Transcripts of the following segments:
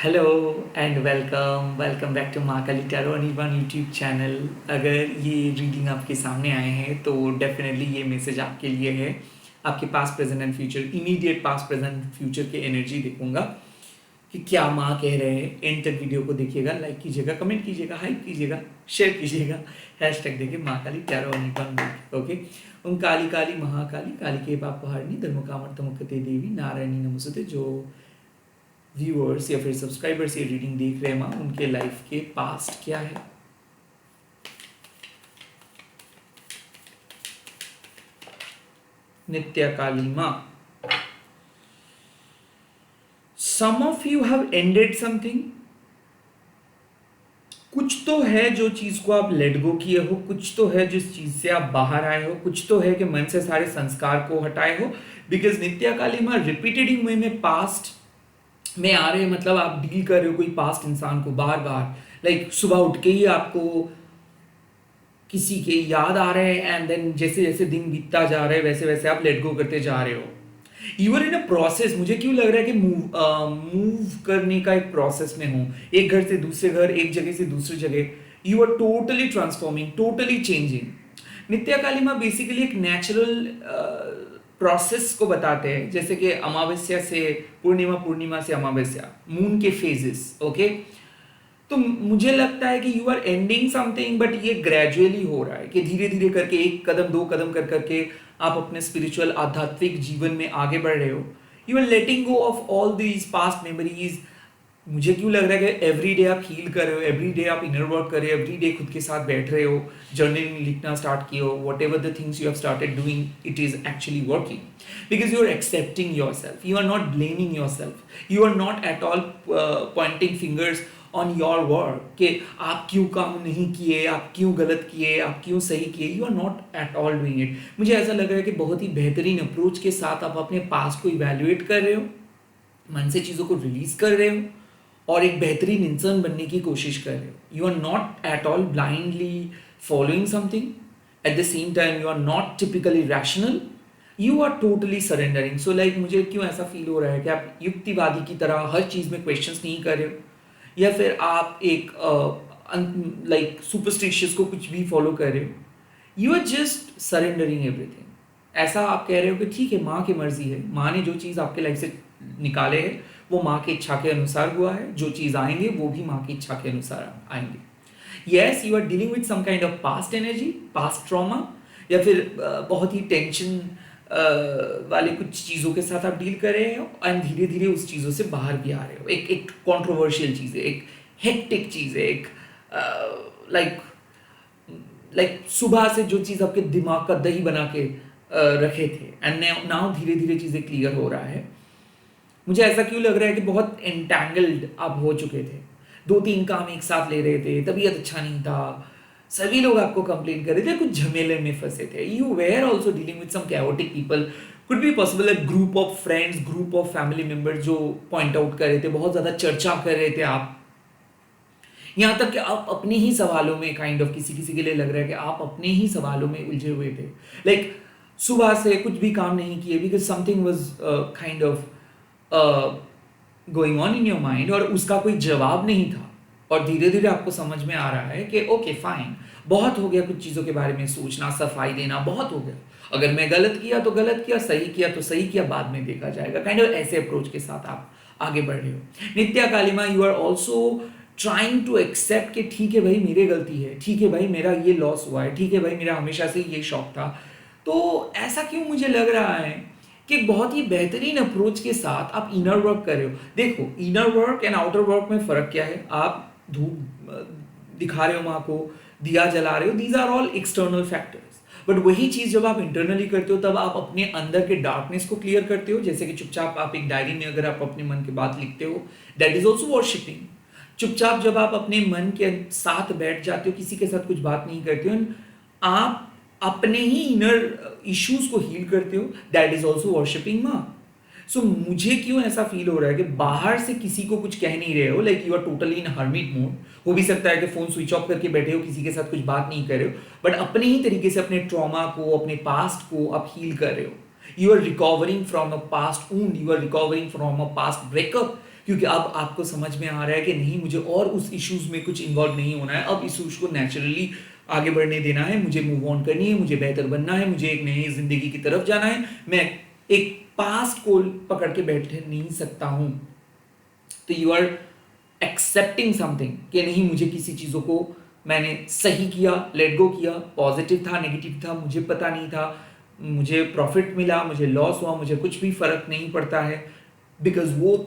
Hello and welcome welcome back to Mahakali tarot one YouTube channel. अगर ये reading आपके सामने आए हैं तो डेफिनेटली ये मैसेज आपके लिए है। आपके पास present and future, immediate past present future के एनर्जी देखूंगा कि क्या माँ कह रहे हैं। एंड तक वीडियो को देखिएगा, लाइक कीजिएगा, कमेंट कीजिएगा, हाइप कीजिएगा, शेयर कीजिएगा, हैशटैग देखिए महाकाली टैरो वन। ओके। ओम काली काली महाकाली, काली के पाप हरणी, धर्म कामर्तमुखते देवी, नारायणी नमोस्तुते। जो व्यूअर्स या फिर सब्सक्राइबर्स ये रीडिंग देख रहे हैं माँ, उनके लाइफ के पास्ट क्या है। नित्या काली माँ, some of you have ended something. कुछ तो है जो चीज को आप लेट गो किए हो, कुछ तो है जिस चीज से आप बाहर आए हो, कुछ तो है कि मन से सारे संस्कार को हटाए हो। बिकॉज नित्या काली माँ रिपीटेड वे में पास्ट में आ रहे हैं, मतलब आप डील कर रहे हो कोई पास्ट इंसान को बार बार। लाइक सुबह उठ के ही आपको किसी के याद आ रहे हैं एंड देन जैसे जैसे दिन बीतता जा रहा है वैसे वैसे आप लेट गो करते जा रहे हो। You are in a process. मुझे क्यों लग रहा है कि मूव करने का एक प्रोसेस में हूँ, एक घर से दूसरे घर, एक जगह से दूसरी जगह। You are totally transforming, totally changing. Nitya Kali माँ बेसिकली एक नेचुरल प्रोसेस को बताते हैं, जैसे कि अमावस्या से पूर्णिमा, पूर्णिमा से अमावस्या, मून के फेजेस। ओके। तो मुझे लगता है कि you are ending something, but ये ग्रेजुअली हो रहा है कि धीरे धीरे करके, एक कदम दो कदम कर करके आप अपने स्पिरिचुअल आध्यात्मिक जीवन में आगे बढ़ रहे हो। You are letting go of all these past memories. मुझे क्यों लग रहा है कि एवरी डे आप हील कर रहे हो, एवरी डे आप इनर वर्क कर रहे हो, एवरी डे खुद के साथ बैठ रहे हो, जर्नलिंग लिखना स्टार्ट किए हो। Whatever the things you have started doing, it is actually working because you are accepting yourself, you are not blaming yourself, you are not at all pointing fingers on your work कि आप क्यों काम नहीं किए, आप क्यों गलत किए, आप क्यों सही किए। You are not at all doing it. मुझे ऐसा लग रहा है कि बहुत ही बेहतरीन अप्रोच के साथ आप अपने पास्ट को इवेल्युएट कर रहे हो, मन से चीज़ों को रिलीज कर रहे हो और एक बेहतरीन इंसान बनने की कोशिश कर रहे हो। You are not at all blindly following something, at the same time you are not typically rational, you are totally surrendering. So like मुझे क्यों ऐसा फील हो रहा है कि आप युक्तिवादी की तरह हर चीज़ में क्वेश्चंस नहीं कर रहे हो, या फिर आप एक लाइक सुपरस्टिशियस को कुछ भी फॉलो कर रहे हो। You are just surrendering everything. ऐसा आप कह रहे हो कि ठीक है, माँ की मर्जी है, माँ ने जो चीज़ आपके लाइफ से निकाले है वो माँ की इच्छा के अनुसार हुआ है, जो चीज़ आएंगे वो भी माँ की इच्छा के अनुसार आएंगे। Yes, you are dealing with some kind of past energy, past trauma, या फिर बहुत ही टेंशन वाले कुछ चीज़ों के साथ आप डील कर रहे हो एंड धीरे धीरे उस चीज़ों से बाहर भी आ रहे हो। एक कॉन्ट्रोवर्शियल चीज़ है, एक हेक्टिक चीज़ है, एक लाइक लाइक सुबह से जो चीज़ आपके दिमाग का दही बना के रखे थे एंड नाउ धीरे धीरे चीज़ें क्लियर हो रहा है। मुझे ऐसा क्यों लग रहा है कि बहुत एंटैंगल्ड आप हो चुके थे, दो तीन काम एक साथ ले रहे थे, तबीयत अच्छा नहीं था, सभी लोग आपको कंप्लेन कर रहे थे, कुछ झमेले में फंसे थे। You were also dealing with some chaotic people, could be possible a group of friends, group of family members जो पॉइंट आउट कर रहे थे, बहुत ज़्यादा चर्चा कर रहे थे आप, यहाँ तक कि आप अपने ही सवालों में काइंड ऑफ किसी किसी के लिए लग रहा है कि आप अपने ही सवालों में उलझे हुए थे। लाइक सुबह से कुछ भी काम नहीं किए because something was kind of going on in your mind और उसका कोई जवाब नहीं था। और धीरे धीरे आपको समझ में आ रहा है कि ओके फाइन, बहुत हो गया कुछ चीज़ों के बारे में सोचना, सफाई देना, बहुत हो गया। अगर मैं गलत किया तो गलत किया, सही किया तो सही किया, बाद में देखा जाएगा। काइंड ऑफ ऐसे अप्रोच के साथ आप आगे बढ़ रहे हो। Nitya Kalima, you are also trying to accept कि ठीक है भाई मेरी गलती है, ठीक है भाई मेरा ये लॉस हुआ है, ठीक है भाई मेरा हमेशा से ये शौक था। तो ऐसा क्यों मुझे लग रहा है कि बहुत ही बेहतरीन अप्रोच के साथ आप इनर वर्क कर रहे हो। देखो, inner work and outer work में फ़र्क क्या है। आप धूप दिखा रहे हो माँ को, दिया जला रहे हो, these are all external factors. But वही चीज़ जब आप इंटरनली करते हो तब आप अपने अंदर के डार्कनेस को क्लियर करते हो। जैसे कि चुपचाप आप एक डायरी में अगर आप अपने मन की बात लिखते हो, दैट इज ऑल्सो वर्शिपिंग। चुपचाप जब आप अपने मन के साथ बैठ जाते हो, किसी के साथ कुछ बात नहीं करते हो, आप अपने ही इनर इश्यूज को हील करते हो, दैट इज ऑल्सो वर्शिपिंग माँ। सो मुझे क्यों ऐसा फील हो रहा है कि बाहर से किसी को कुछ कह नहीं रहे हो, like you are totally in hermit mode. हो भी सकता है कि फोन स्विच ऑफ करके बैठे हो, किसी के साथ कुछ बात नहीं कर रहे हो, बट अपने ही तरीके से अपने ट्रॉमा को, अपने पास्ट को आप हील कर रहे हो। You are recovering from a past wound, you are recovering from a past breakup, क्योंकि अब आपको समझ में आ रहा है कि नहीं, मुझे और उस इश्यूज में कुछ इन्वॉल्व नहीं होना है, अब इश्यूज को नेचुरली आगे बढ़ने देना है, मुझे मूव ऑन करनी है, मुझे बेहतर बनना है, मुझे एक नई जिंदगी की तरफ जाना है, मैं एक पास्ट को पकड़ के बैठ नहीं सकता हूं। तो यू आर एक्सेप्टिंग समथिंग कि नहीं, मुझे किसी चीज़ों को मैंने सही किया, लेट गो किया, पॉजिटिव था नेगेटिव था मुझे पता नहीं था, मुझे प्रॉफिट मिला, मुझे लॉस हुआ, मुझे कुछ भी फर्क नहीं पड़ता है, बिकॉज वो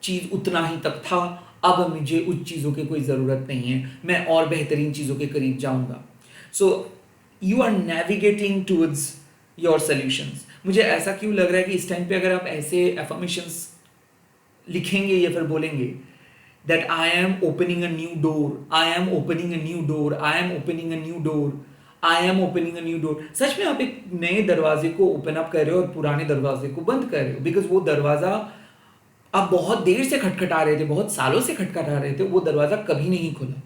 चीज़ उतना ही तक था, अब मुझे उस चीज़ों की कोई ज़रूरत नहीं है, मैं और बेहतरीन चीज़ों के करीब जाऊंगा। So you are navigating towards your solutions. मुझे ऐसा क्यों लग रहा है कि इस टाइम पे अगर आप ऐसे एफर्मेशंस लिखेंगे या फिर बोलेंगे that I am opening a new door, I am opening a new door, I am opening a new door, I am opening a new door, सच में आप एक नए दरवाजे को ओपन अप कर रहे हो और पुराने दरवाजे को बंद कर रहे हो, बिकॉज वो दरवाजा आप बहुत देर से खटखटा रहे थे, बहुत सालों से खटखटा रहे थे, वो दरवाजा कभी नहीं खुला।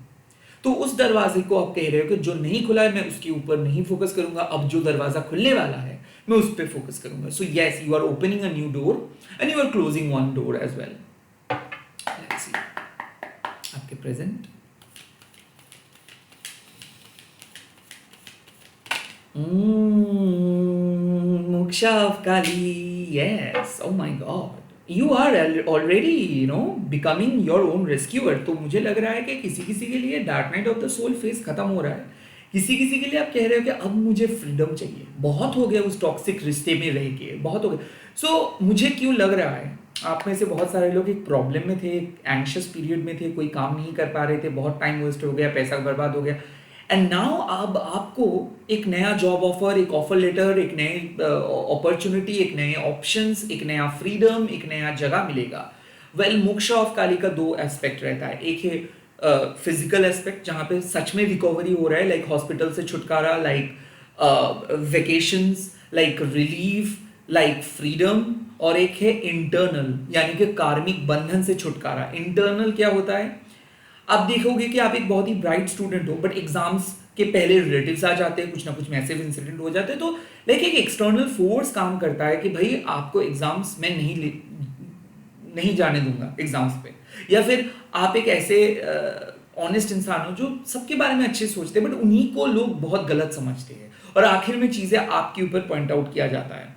तो उस दरवाजे को आप कह रहे हो कि जो नहीं खुला है मैं उसके ऊपर नहीं फोकस करूंगा, अब जो दरवाजा खुलने वाला है मैं उस पर फोकस करूंगा। So yes, you are opening a new door and you are closing one door as well. Let's see आपके present. Moksha of Kali, yes, oh my god, you are already becoming your own rescuer. तो मुझे लग रहा है कि किसी किसी के लिए dark night of the soul phase खत्म हो रहा है, किसी किसी के लिए आप कह रहे हो कि अब मुझे फ्रीडम चाहिए, बहुत हो गया उस टॉक्सिक रिश्ते में रह के, बहुत हो गया। सो मुझे क्यों लग रहा है आप में से बहुत सारे लोग एक प्रॉब्लम में थे, एक एंग्शियस पीरियड में थे, कोई काम नहीं कर पा रहे थे, बहुत टाइम वेस्ट हो गया, पैसा बर्बाद हो गया, एंड नाउ अब आपको एक नया जॉब ऑफर, एक ऑफर लेटर, एक नई अपॉर्चुनिटी, एक नए ऑप्शंस, एक नया फ्रीडम, एक नया जगह मिलेगा। वेल, मोक्षा ऑफ काली का दो एस्पेक्ट रहता है, एक है फिजिकल एस्पेक्ट जहाँ पे सच में रिकवरी हो रहा है, लाइक हॉस्पिटल से छुटकारा, like vacations, like relief, like freedom, और एक है इंटरनल यानी कि कार्मिक बंधन से छुटकारा। इंटरनल क्या होता है, आप देखोगे कि आप एक बहुत ही ब्राइट स्टूडेंट हो, बट एग्जाम्स के पहले रिलेटिव्स आ जाते हैं, कुछ ना कुछ मैसिव इंसिडेंट हो जाते हैं, तो लाइक एक एक्सटर्नल फोर्स काम करता है कि भाई आपको एग्जाम्स में नहीं जाने दूंगा एग्जाम्स पे, या फिर आप एक ऐसे ऑनेस्ट इंसान हो जो सबके बारे में अच्छे सोचते हैं, बट उन्हीं को लोग बहुत गलत समझते हैं और आखिर में चीजें आपके ऊपर पॉइंट आउट किया जाता है।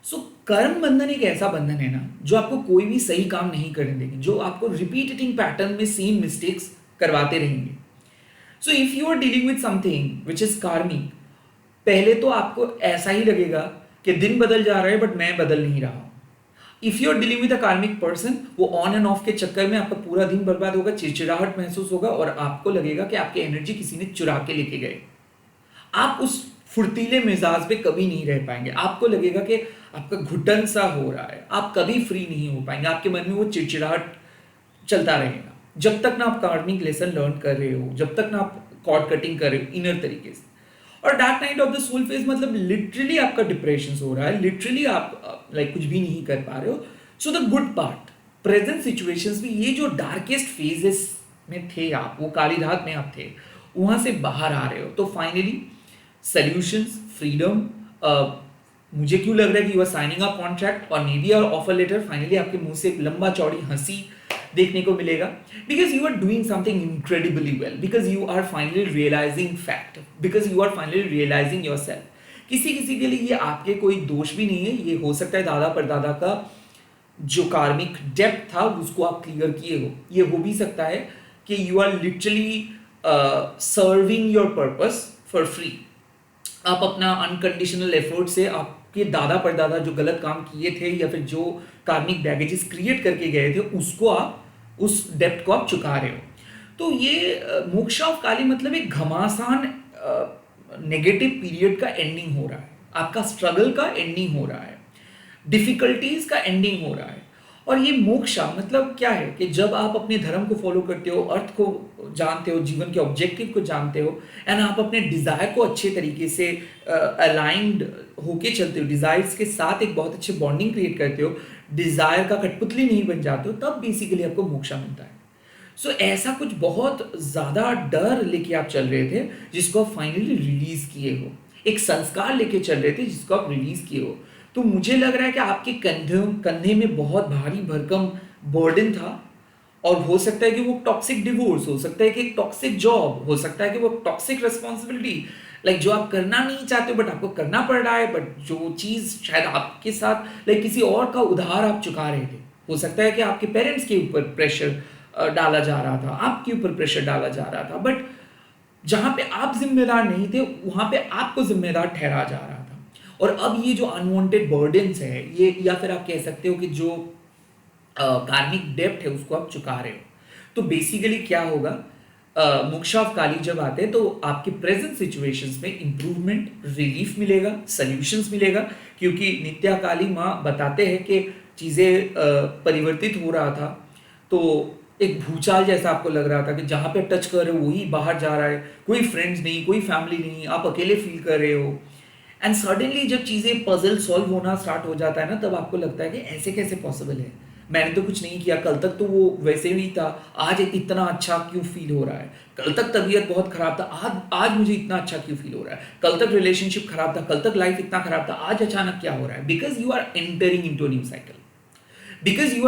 सो कर्म बंधन एक ऐसा बंधन है ना जो आपको कोई भी सही काम नहीं करने देंगे, जो आपको रिपीटिंग पैटर्न में सेम मिस्टेक्स करवाते रहेंगे। So if you are dealing with something which is karmic, पहले तो आपको ऐसा ही लगेगा कि दिन बदल जा रहा है बट मैं बदल नहीं रहा। If you are dealing with a karmic person, वो ऑन एंड ऑफ के चक्कर में आपका पूरा दिन बर्बाद होगा, चिड़चिड़ाहट महसूस होगा और आपको लगेगा कि आपकी एनर्जी किसी ने चुरा के लेके गए। आप उस फुर्तीले मिजाज पे कभी नहीं रह पाएंगे, आपको लगेगा कि आपका घुटन सा हो रहा है, आप कभी फ्री नहीं हो पाएंगे, आपके मन में वो चिड़चिड़ाहट चलता रहेगा जब तक ना आप कार्मिक लेसन लर्न कर रहे हो, जब तक ना आप कॉर्ड कटिंग कर रहे हो इनर तरीके से। और dark night of the soul phase मतलब लिटरली आपका डिप्रेशन हो रहा है, लिटरली आप लाइक कुछ भी नहीं कर पा रहे हो। So the good part, present situations में ये जो डार्केस्ट फेजेस में थे आप, वो काली रात में आप थे, वहां से बाहर आ रहे हो, तो फाइनली सॉल्यूशंस, फ्रीडम, मुझे क्यों लग रहा है कि you are signing a contract और मे बी और ऑफर लेटर, फाइनली आपके मुंह से एक लंबा चौड़ी हंसी देखने को मिलेगा, because you are doing something incredibly well, because you are finally realising fact, because you are finally realising yourself. किसी किसी के लिए ये आपके कोई दोष भी नहीं है, ये हो सकता है दादा परदादा का जो कार्मिक डेप्थ था उसको आप क्लियर किए हो, ये हो भी सकता है कि you are literally serving your purpose for free. आप अपना अनकंडीशनल एफर्ट से आपके दादा परदादा जो गलत काम किए थे या फिर जो कार्मिक बैगेजेस क्रिएट करके गए थे उसको आप, उस डेप्थ को आप चुका रहे हो। तो ये मोक्षा ऑफ काली मतलब एक घमासान नेगेटिव पीरियड का एंडिंग हो रहा है, आपका स्ट्रगल का एंडिंग हो रहा है, डिफिकल्टीज का एंडिंग हो रहा है। और ये मोक्षा मतलब क्या है कि जब आप अपने धर्म को फॉलो करते हो, अर्थ को जानते हो, जीवन के ऑब्जेक्टिव को जानते हो, एंड आप अपने डिजायर को अच्छे तरीके से अलाइंड होके चलते हो, डिजायर्स के साथ एक बहुत अच्छे बॉन्डिंग क्रिएट करते हो, डिजायर का कठपुतली नहीं बन जाते हो, तब बेसिकली आपको मोक्षा मिलता है। सो ऐसा कुछ बहुत ज्यादा डर लेके आप चल रहे थे जिसको आप फाइनली रिलीज किए हो, एक संस्कार लेके चल रहे थे जिसको आप रिलीज किए हो। तो मुझे लग रहा है कि आपके कंधे में बहुत भारी भरकम बर्डन था, और हो सकता है कि वो टॉक्सिक डिवोर्स, हो सकता है कि एक टॉक्सिक जॉब, हो सकता है कि वो टॉक्सिक रिस्पॉन्सिबिलिटी, लाइक जो आप करना नहीं चाहते हो बट आपको करना पड़ रहा है, बट जो चीज़ शायद आपके साथ लाइक किसी और का उधार आप चुका रहे थे। हो सकता है कि आपके पेरेंट्स के ऊपर प्रेशर डाला जा रहा था, आपके ऊपर प्रेशर डाला जा रहा था, बट जहाँ पे आप जिम्मेदार नहीं थे वहाँ पे आपको जिम्मेदार ठहरा जा रहा था। और अब ये जो अनवांटेड बर्डन्स है, ये या फिर आप कह सकते हो कि जो कार्मिक डेप्ट है उसको आप चुका रहे हो। तो बेसिकली क्या होगा, मोक्ष ऑफ काली जब आते हैं तो आपके प्रेजेंट सिचुएशंस में इंप्रूवमेंट, रिलीफ मिलेगा, सॉल्यूशंस मिलेगा, क्योंकि नित्या काली माँ बताते हैं कि चीज़ें परिवर्तित हो रहा था। तो एक भूचाल जैसा आपको लग रहा था कि जहाँ पे टच कर रहे हो वही बाहर जा रहा है, कोई फ्रेंड्स नहीं, कोई फैमिली नहीं, आप अकेले फील कर रहे हो। एंड सडनली जब चीज़ें पजल सॉल्व होना स्टार्ट हो जाता है ना, तब आपको लगता है कि ऐसे कैसे पॉसिबल है, मैंने तो कुछ नहीं किया, कल तक तो वो वैसे ही था, आज इतना अच्छा क्यों फील हो रहा है, कल तक तबीयत बहुत खराब था, आज मुझे इतना अच्छा क्यों फील हो रहा है, कल तक रिलेशनशिप खराब था, कल तक लाइफ इतना खराब था, आज अचानक क्या हो रहा है। Because you are entering into new cycle, because you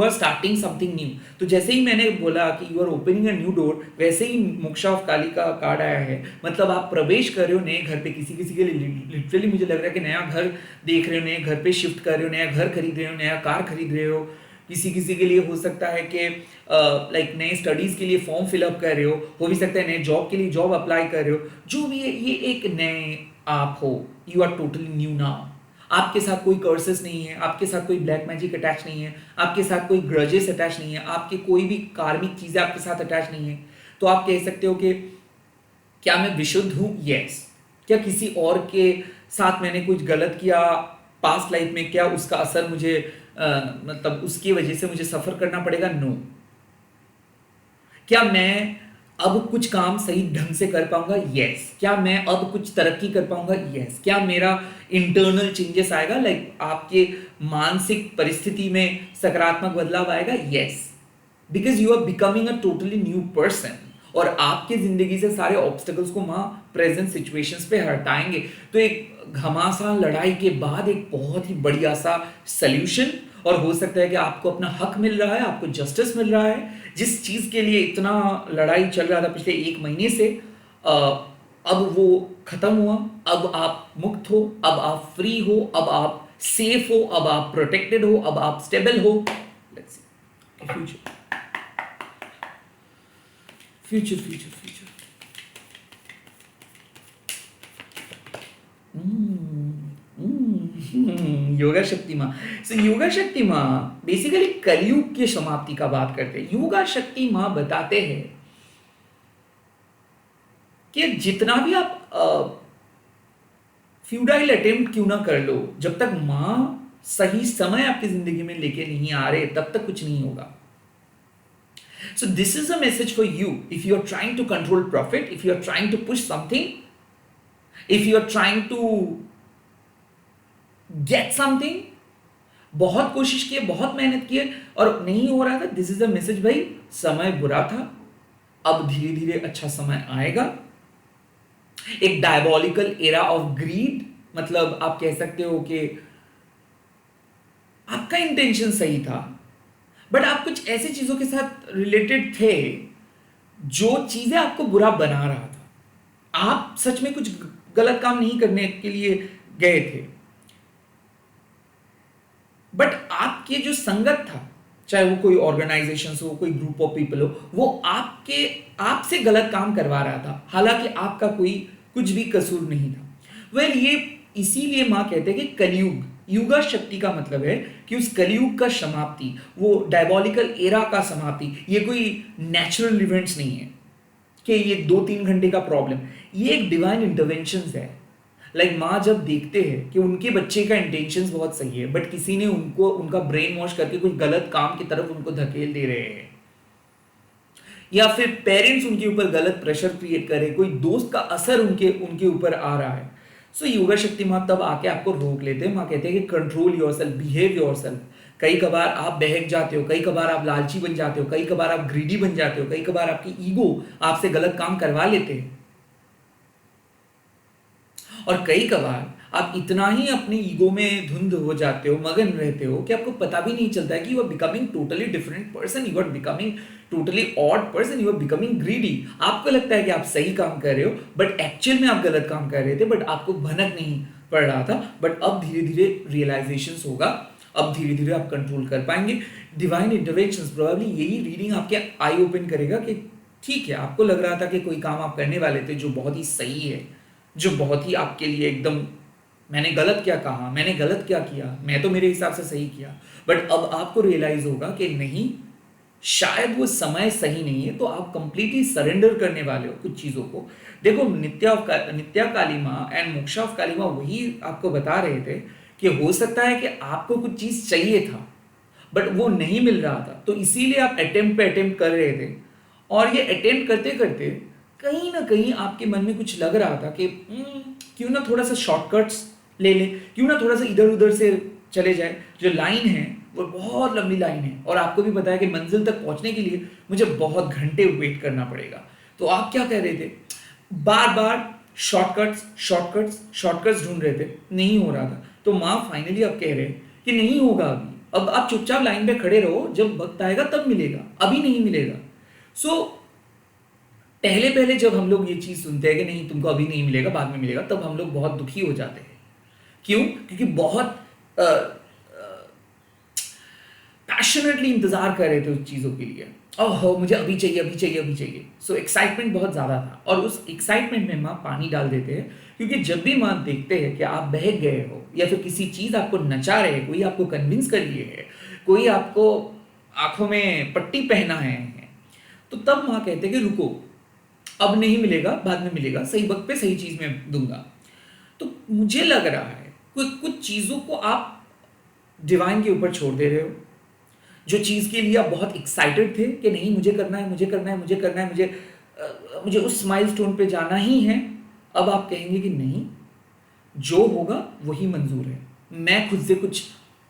are starting something new. तो जैसे ही मैंने बोला कि you are opening a new door, वैसे ही मोक्षा ऑफ काली का कार्ड आया है, मतलब आप प्रवेश कर रहे हो नए घर पे। किसी किसी के लिए लिटरली मुझे लग रहा है कि नया घर देख रहे हो, नए घर पे शिफ्ट कर रहे हो, नया घर खरीद रहे हो, नया कार खरीद रहे हो। किसी किसी के लिए हो सकता है कि लाइक नए स्टडीज़ के लिए फॉर्म फिलअप कर रहे हो भी सकता है नए जॉब के लिए जॉब अप्लाई कर रहे हो। जो भी है, ये एक नए आप हो, you are totally new now. आपके साथ कोई कर्सेस नहीं है, आपके साथ कोई ब्लैक मैजिक अटैच नहीं है, आपके साथ कोई ग्रजेस अटैच नहीं है, आपके कोई भी कार्मिक चीज़ें आपके साथ अटैच नहीं है। तो आप कह सकते हो कि क्या मैं विशुद्ध हूँ? यस। क्या किसी और के साथ मैंने कुछ गलत किया पास्ट लाइफ में, क्या उसका असर मुझे मतलब उसकी वजह से मुझे सफ़र करना पड़ेगा? नो। क्या मैं अब कुछ काम सही ढंग से कर पाऊंगा? यस। क्या मैं अब कुछ तरक्की कर पाऊंगा? यस। क्या मेरा इंटरनल चेंजेस आएगा, लाइक आपके मानसिक परिस्थिति में सकारात्मक बदलाव आएगा? Yes. Because you are becoming a totally new person, और आपके जिंदगी से सारे ऑब्स्टिकल्स को वहां प्रेजेंट सिचुएशंस पे हटाएंगे। तो एक घमासान लड़ाई के बाद एक बहुत ही बढ़िया सा सल्यूशन, और हो सकता है कि आपको अपना हक मिल रहा है, आपको जस्टिस मिल रहा है। जिस चीज़ के लिए इतना लड़ाई चल रहा था पिछले 1 महीने से, अब वो खत्म हुआ। अब आप मुक्त हो, अब आप फ्री हो, अब आप सेफ हो, अब आप प्रोटेक्टेड हो, अब आप स्टेबल हो। Let's see future future future future. Yoga शक्ति माँ। सो योगा शक्ति माँ बेसिकली कलयुग की समाप्ति का बात करते हैं। योगा शक्ति माँ बताते हैं कि जितना भी आप फ्यूडाइल अटेम्प्ट क्यों ना कर लो, जब तक माँ सही समय आपकी जिंदगी में लेके नहीं आ रहे, तब तक कुछ नहीं होगा। So this is a message for you. If you are trying to control profit, if you are trying to push something, if you are trying to get something, बहुत कोशिश की है, बहुत मेहनत की है और नहीं हो रहा था, दिस इज अ मैसेज, भाई समय बुरा था, अब धीरे धीरे अच्छा समय आएगा। एक डायबॉलिकल एरा ऑफ ग्रीड, मतलब आप कह सकते हो कि आपका इंटेंशन सही था, बट आप कुछ ऐसी चीजों के साथ रिलेटेड थे जो चीजें आपको बुरा बना रहा था। आप सच में कुछ गलत काम नहीं करने के लिए गए थे, बट आपके जो संगत था, चाहे वो कोई ऑर्गेनाइजेशन हो, कोई ग्रुप ऑफ पीपल हो, वो आपसे गलत काम करवा रहा था, हालांकि आपका कोई कुछ भी कसूर नहीं था। वेल ये इसीलिए मां कहते हैं कि कलयुग, युगा शक्ति का मतलब है कि उस कलयुग का समाप्ति, वो डायबॉलिकल एरा का समाप्ति, ये कोई नेचुरल इवेंट्स नहीं है कि ये 2-3 घंटे का प्रॉब्लम, ये एक डिवाइन इंटरवेंशन है। लाइक माँ जब देखते हैं कि उनके बच्चे का इंटेंशन बहुत सही है, बट किसी ने उनका ब्रेन वॉश करके कुछ गलत काम की तरफ उनको धकेल दे रहे हैं, या फिर पेरेंट्स उनके ऊपर गलत प्रेशर क्रिएट कर रहे हैं, कोई दोस्त का असर उनके ऊपर आ रहा है, सो योगा शक्ति माँ तब आके आपको रोक लेते हैं। माँ कहते हैं कि कंट्रोल योरसेल्फ, बिहेव योरसेल्फ। कई कबार आप बहक जाते हो, कई कबार आप लालची बन जाते हो, कई कबार आप ग्रीडी बन जाते हो, कई कबार आपकी ईगो आपसे गलत काम करवा लेते हैं, और कई कबार आप इतना ही अपने ईगो में धुंध हो जाते हो, मगन रहते हो कि आपको पता भी नहीं चलता है कि you are becoming totally different person, you are becoming totally odd person, you are becoming greedy. आपको लगता है कि आप सही काम कर रहे हो बट एक्चुअल में आप गलत काम कर रहे थे, बट आपको भनक नहीं पड़ रहा था। बट अब धीरे धीरे रियलाइजेशन होगा, अब धीरे धीरे आप कंट्रोल कर पाएंगे। डिवाइन इंटरवेंशन प्रोबेबली यही रीडिंग आपके आई ओपन करेगा कि ठीक है, आपको लग रहा था कि कोई काम आप करने वाले थे जो बहुत ही सही है, जो बहुत ही आपके लिए एकदम, मैंने गलत क्या कहा, मैंने गलत क्या किया, मैं तो मेरे हिसाब से सही किया, बट अब आपको रियलाइज होगा कि नहीं, शायद वो समय सही नहीं है, तो आप कंप्लीटली सरेंडर करने वाले हो कुछ चीज़ों को। देखो नित्या काली माँ एंड मोक्षा ऑफ काली माँ वही आपको बता रहे थे कि हो सकता है कि आपको कुछ चीज़ चाहिए था बट वो नहीं मिल रहा था, तो इसीलिए आप अटेम्प्ट पे अटेम्प्ट कर रहे थे, और ये अटेम्प्ट करते करते कहीं ना कहीं आपके मन में कुछ लग रहा था कि क्यों ना थोड़ा सा शॉर्टकट्स ले ले, क्यों ना थोड़ा सा इधर उधर से चले जाए। जो लाइन है वो बहुत लंबी लाइन है और आपको भी पता है कि मंजिल तक पहुंचने के लिए मुझे बहुत घंटे वेट करना पड़ेगा। तो आप क्या कह रहे थे, बार बार शॉर्टकट्स शॉर्टकट्स शॉर्टकट्स ढूंढ रहे थे, नहीं हो रहा था। तो माँ फाइनली अब कह रहे हैं कि नहीं होगा अभी, अब आप चुपचाप लाइन पे खड़े रहो, जब वक्त आएगा तब मिलेगा, अभी नहीं मिलेगा। सो पहले पहले जब हम लोग ये चीज सुनते हैं कि नहीं तुमको अभी नहीं मिलेगा, बाद में मिलेगा, तब हम लोग बहुत दुखी हो जाते हैं। क्यों? क्योंकि बहुत पैशनेटली इंतजार कर रहे थे उस चीजों के लिए, ओहो मुझे अभी चाहिए अभी चाहिए अभी चाहिए। सो एक्साइटमेंट बहुत ज्यादा था, और उस एक्साइटमेंट में माँ पानी डाल देते हैं, क्योंकि जब भी माँ देखते हैं कि आप बहक गए हो या फिर किसी चीज आपको नचा रहे, कोई आपको कन्विंस कर लिए है, कोई आपको आंखों में पट्टी पहना है, तो तब माँ कहते हैं कि रुको, अब नहीं मिलेगा, बाद में मिलेगा, सही वक्त पे सही चीज में दूंगा। तो मुझे लग रहा है कुछ चीजों को आप डिवाइन के ऊपर छोड़ दे रहे हो। जो चीज के लिए आप बहुत एक्साइटेड थे कि नहीं मुझे करना है, मुझे करना है, मुझे करना है, मुझे उस माइलस्टोन पे जाना ही है, अब आप कहेंगे कि नहीं, जो होगा वही मंजूर है, मैं खुद से कुछ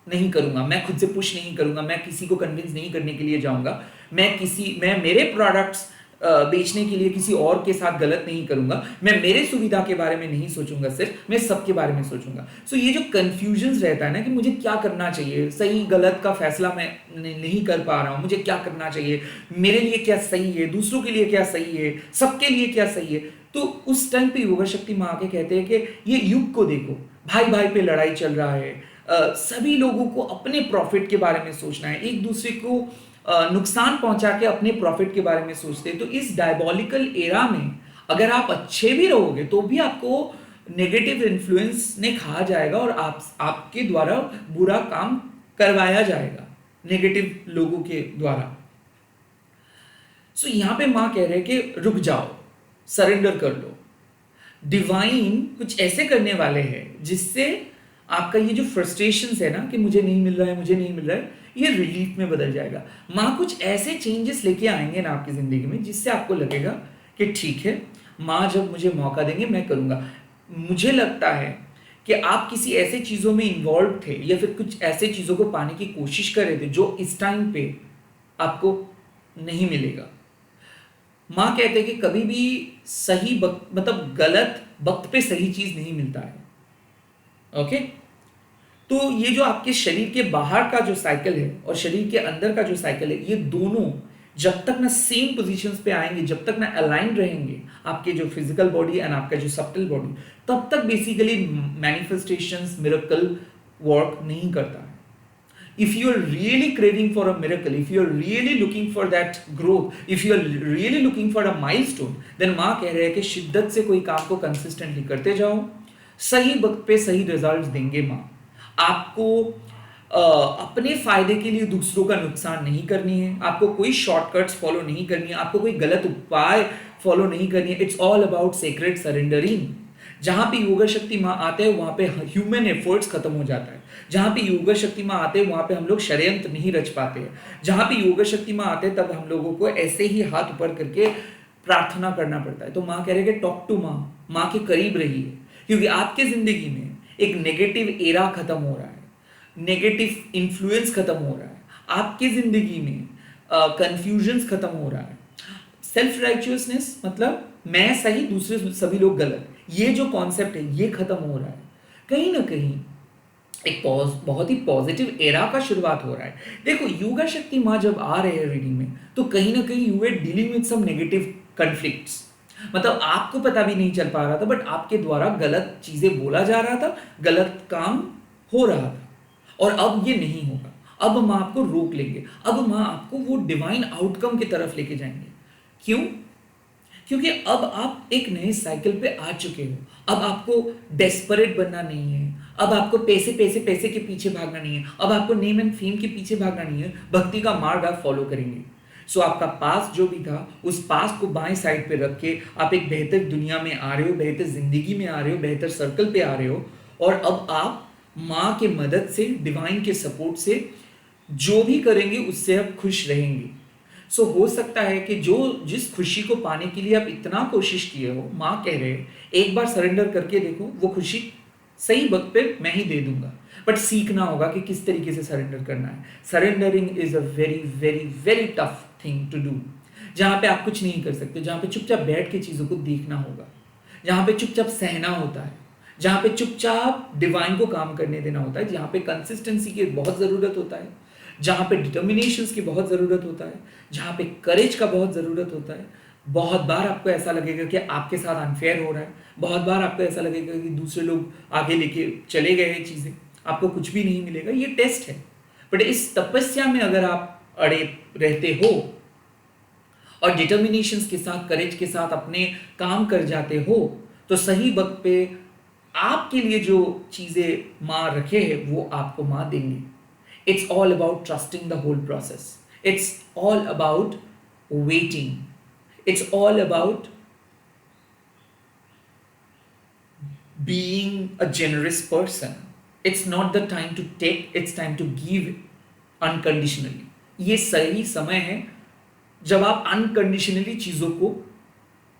नहीं करूंगा, मैं खुद से पुश नहीं करूंगा, मैं किसी को कन्विंस नहीं करने के लिए जाऊंगा, मैं मेरे प्रोडक्ट्स बेचने के लिए किसी और के साथ गलत नहीं करूंगा, मैं मेरे सुविधा के बारे में नहीं सोचूंगा, सिर्फ मैं सबके बारे में सोचूंगा। सो ये जो कंफ्यूजन रहता है ना कि मुझे क्या करना चाहिए, सही गलत का फैसला मैं नहीं कर पा रहा हूं, मुझे क्या करना चाहिए, मेरे लिए क्या सही है, दूसरों के लिए क्या सही है, सबके लिए क्या सही है। तो उस टाइम पे योगा शक्ति माँ आके कहते हैं कि ये युग को देखो, भाई भाई पे लड़ाई चल रहा है, सभी लोगों को अपने प्रॉफिट के बारे में सोचना है, एक दूसरे को नुकसान पहुंचा के अपने प्रॉफिट के बारे में सोचते हैं। तो इस डायबॉलिकल एरा में अगर आप अच्छे भी रहोगे तो भी आपको नेगेटिव इन्फ्लुएंस ने खा जाएगा और आपके द्वारा बुरा काम करवाया जाएगा नेगेटिव लोगों के द्वारा। सो यहां पे मां कह रहे हैं कि रुक जाओ, सरेंडर कर लो, डिवाइन कुछ ऐसे करने वाले हैं जिससे आपका ये जो फ्रस्ट्रेशन है ना कि मुझे नहीं मिल रहा है, मुझे नहीं मिल रहा है, ये रिलीफ में बदल जाएगा। माँ कुछ ऐसे चेंजेस लेके आएंगे ना आपकी जिंदगी में जिससे आपको लगेगा कि ठीक है, माँ जब मुझे मौका देंगे मैं करूँगा। मुझे लगता है कि आप किसी ऐसे चीज़ों में इन्वॉल्व थे या फिर कुछ ऐसे चीज़ों को पाने की कोशिश कर रहे थे जो इस टाइम पे आपको नहीं मिलेगा। माँ कहते हैं कि कभी भी सही वक्त, मतलब गलत वक्त पे सही चीज़ नहीं मिलता है। ओके, तो ये जो आपके शरीर के बाहर का जो साइकिल है और शरीर के अंदर का जो साइकिल है, ये दोनों जब तक ना सेम पोजीशंस पे आएंगे, जब तक ना अलाइन रहेंगे आपके जो फिजिकल बॉडी एंड आपका जो सब्टल बॉडी, तब तक बेसिकली मैनिफेस्टेशंस मिरेकल वर्क नहीं करता है। If you are really craving for a miracle, if you are really looking for that growth, if you are really looking for a milestone, then माँ कह रहे हैं कि शिद्दत से कोई काम को कंसिस्टेंटली करते जाओ, सही वक्त पे सही रिजल्ट्स देंगे माँ। आपको अपने फायदे के लिए दूसरों का नुकसान नहीं करनी है, आपको कोई शॉर्टकट्स फॉलो नहीं करनी है, आपको कोई गलत उपाय फॉलो नहीं करनी है। It's all about secret surrendering. जहां पे योगा शक्ति माँ आते हैं वहां पे ह्यूमन एफर्ट्स खत्म हो जाता है। जहां पे योगा शक्ति माँ आते हैं वहां पे हम लोग षड्यंत्र नहीं रच पाते हैं। जहां पे योगा शक्ति माँ आते हैं तब हम लोगों को ऐसे ही हाथ ऊपर करके प्रार्थना करना पड़ता है। तो माँ कह रहे हैं कि टॉक टू माँ, माँ के करीब रहिए, क्योंकि आपके जिंदगी में एक नेगेटिव एरा खत्म हो रहा है, नेगेटिव इन्फ्लुएंस खत्म हो रहा है, आपकी जिंदगी में कंफ्यूजन्स खत्म हो रहा है। सेल्फ राइचियसनेस मतलब मैं सही दूसरे सभी लोग गलत, ये जो कॉन्सेप्ट है ये खत्म हो रहा है। कहीं ना कहीं एक बहुत ही पॉजिटिव एरा का शुरुआत हो रहा है। देखो योगा शक्ति माँ जब आ रहे हैं रीडिंग में, तो कहीं ना कहीं you are dealing with some negative conflicts. मतलब आपको पता भी नहीं चल पा रहा था, बट आपके द्वारा गलत चीजें बोला जा रहा था, गलत काम हो रहा था, और अब ये नहीं होगा। अब माँ आपको रोक लेंगे, अब माँ आपको वो डिवाइन आउटकम की तरफ लेके जाएंगे। क्यों? क्योंकि अब आप एक नए साइकिल पे आ चुके हो। अब आपको डेस्परेट बनना नहीं है, अब आपको पैसे पैसे पैसे के पीछे भागना नहीं है, अब आपको नेम एंड फेम के पीछे भागना नहीं है। भक्ति का मार्ग आप फॉलो करेंगे। सो आपका पास जो भी था, उस पास को बाएं साइड पे रख के आप एक बेहतर दुनिया में आ रहे हो, बेहतर जिंदगी में आ रहे हो, बेहतर सर्कल पे आ रहे हो। और अब आप माँ के मदद से, डिवाइन के सपोर्ट से जो भी करेंगे उससे आप खुश रहेंगे। सो हो सकता है कि जो जिस खुशी को पाने के लिए आप इतना कोशिश किए हो, माँ कह रहे हैं एक बार सरेंडर करके देखो, वो खुशी सही वक्त पे मैं ही दे दूंगा। बट सीखना होगा कि किस तरीके से सरेंडर करना है। Surrendering is a very very very tough thing to do, जहाँ पे आप कुछ नहीं कर सकते, जहाँ पे चुपचाप बैठ के चीज़ों को देखना होगा, जहाँ पे चुपचाप सहना होता है, जहाँ पे चुपचाप डिवाइन को काम करने देना होता है, जहाँ पे कंसिस्टेंसी की बहुत ज़रूरत होता है, जहाँ पे डिटर्मिनेशंस की बहुत ज़रूरत होता है, जहाँ पे करेज का बहुत ज़रूरत होता है। बहुत बार आपको ऐसा लगेगा कि आपके साथ अनफेयर हो रहा है, बहुत बार आपको ऐसा लगेगा कि दूसरे लोग आगे लेके चले गए हैं चीज़ें, आपको कुछ भी नहीं मिलेगा। ये टेस्ट है। बट इस तपस्या में अगर आप अड़े रहते हो और डिटर्मिनेशंस के साथ, करेज के साथ अपने काम कर जाते हो, तो सही वक्त पे आपके लिए जो चीज़ें माँ रखे हैं वो आपको माँ देंगे। It's all about trusting the whole process. It's all about waiting. It's all about being a generous person. It's not the time to take, it's time to give unconditionally. ये सही समय है जब आप अनकंडीशनली चीज़ों को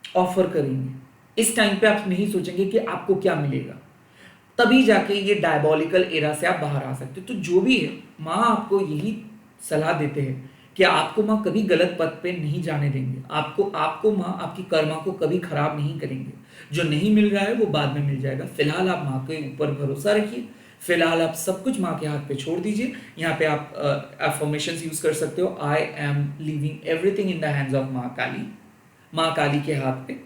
ऑफर करेंगे। इस टाइम पे आप नहीं सोचेंगे कि आपको क्या मिलेगा, तभी जाके ये डायबॉलिकल एरा से आप बाहर आ सकते हो। तो जो भी है, माँ आपको यही सलाह देते हैं कि आपको माँ कभी गलत पथ पे नहीं जाने देंगे। आपको माँ आपकी कर्मा को कभी खराब नहीं करेंगे। जो नहीं मिल रहा है वो बाद में मिल जाएगा। फिलहाल आप माँ के ऊपर भरोसा रखिए, फिलहाल आप सब कुछ माँ के हाथ पे छोड़ दीजिए। यहाँ पे आप अफर्मेशंस यूज कर सकते हो। I am leaving everything in the hands of माँ काली। माँ काली के हाथ पे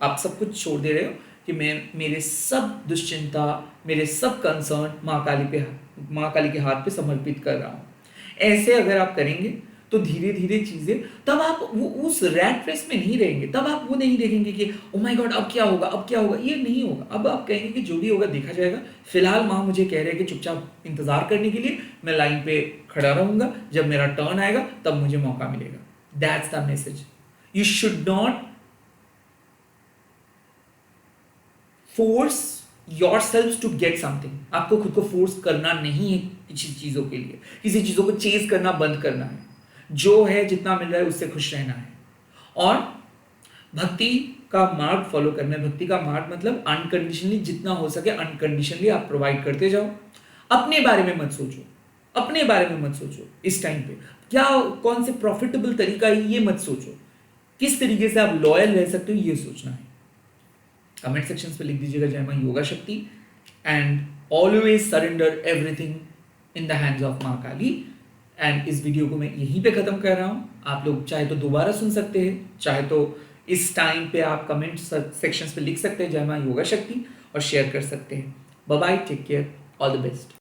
आप सब कुछ छोड़ दे रहे हो कि मैं मेरे सब दुश्चिंता, मेरे सब कंसर्न माँ काली के हाथ पे समर्पित कर रहा हूँ। ऐसे अगर आप करेंगे तो धीरे धीरे चीजें, तब आप वो उस रैट रेस में नहीं रहेंगे। तब आप वो नहीं देखेंगे कि ओ माय गॉड अब क्या होगा, अब क्या होगा। ये नहीं होगा। अब आप कहेंगे कि जो भी होगा देखा जाएगा। फिलहाल माँ मुझे कह रहे हैं कि चुपचाप इंतजार करने के लिए, मैं लाइन पे खड़ा रहूंगा, जब मेरा टर्न आएगा तब मुझे मौका मिलेगा। That's the message. You should not force yourself to get something. आपको खुद को फोर्स करना नहीं है किसी चीजों के लिए, किसी चीजों को चेज करना बंद करना है। जो है जितना मिल रहा है उससे खुश रहना है और भक्ति का मार्ग फॉलो करना है। भक्ति का मार्ग मतलब अनकंडीशनली, जितना हो सके अनकंडीशनली आप प्रोवाइड करते जाओ। अपने बारे में मत सोचो, अपने बारे में मत सोचो। इस टाइम पे क्या कौन से प्रॉफिटेबल तरीका है ये मत सोचो। किस तरीके से आप लॉयल रह सकते हो ये सोचना है। कमेंट सेक्शन पे लिख दीजिएगा जय मां योगा शक्ति, and always surrender everything in the hands of मां काली। एंड इस वीडियो को मैं यहीं पे खत्म कर रहा हूँ। आप लोग चाहे तो दोबारा सुन सकते हैं, चाहे तो इस टाइम पे आप कमेंट सेक्शन पे लिख सकते हैं जय मां योगा शक्ति और शेयर कर सकते हैं। Bye bye, take care, all the best.